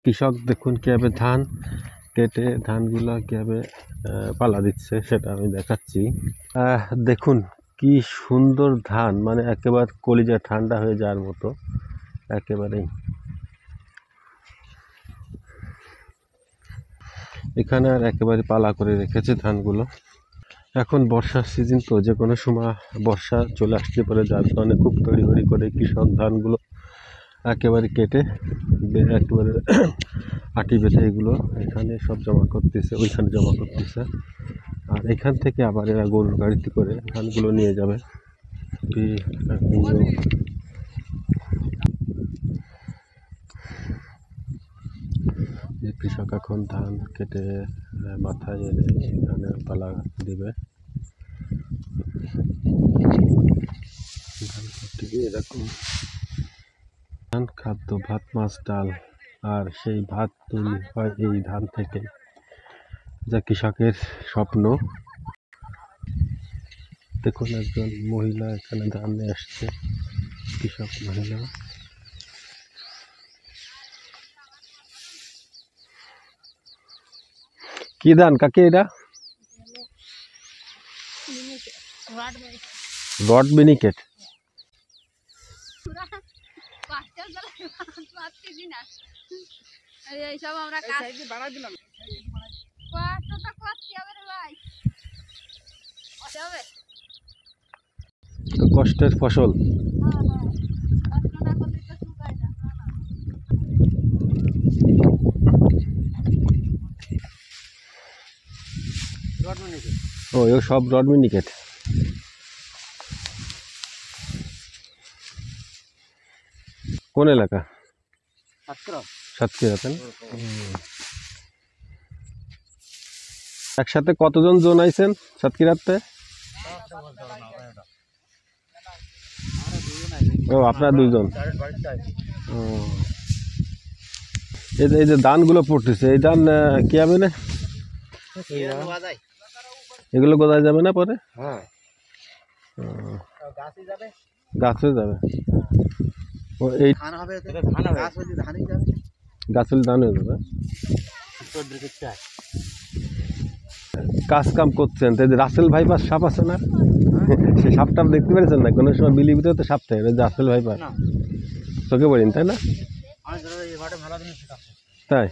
কৃষক দেখুন কিভাবে ধান কেটে ধানগুলো কিভাবে পালা দিচ্ছে সেটা আমি দেখাচ্ছি। দেখুন কি সুন্দর ধান, মানে একেবারে কলিজা ঠান্ডা হয়ে যাওয়ার মতো একেবারেই। এখানে আর একেবারে পালা করে রেখেছে ধানগুলো। এখন বর্ষার সিজন, তো যে কোনো সময় বর্ষা চলে আসতে পারে, যার কারণে খুব তড়িঘড়ি করে কৃষক ধানগুলো একেবারে কেটে একেবারে আটি বেঁধে এগুলো এখানে সব জমা করতেছে, ওইখানে জমা করতেছে। আর এখান থেকে আবার এরা গরুর গাড়িতে করে ধানগুলো নিয়ে যাবে। কৃষক এখন ধান কেটে মাথায় এনে এখানে পালা দিবে। এরকম ধান খাদ্য, ভাত, মাছ, ডাল, আর সেই ভাত তৈরি হয় এই ধান থেকে, যা কৃষকের স্বপ্ন। দেখুন একজন মহিলা এখানে ধান নিয়ে আসছে, কৃষক মহিলা। কি ধান কাকে এটা? রড মিনিকেট। কষ্টের ফসল। ও এ সব রড মিনিকেট। কোন এলাকা? সাতক্ষীরা। একসাথে কতজন জন আইছেন সাতক্ষীরাতে? ও আপনারা দুইজন। এই যে ধানগুলো পড়তেছে, এই ধান কি হবে না? এগুলো গোদায় যাবে না পরে? গাছে যাবে। ও এই গাছ হলে ধান হয়ে যাবে। কাজ কাম করছেন, রাসেল ভাইপার সাপ আছে না? সে সাপটা দেখতে পেরেছেন না? কোনো সময় বিলির ভিতরে তো সাপ থাকে, রাসেল ভাইপার চোখে পড়েন, তাই না? তাই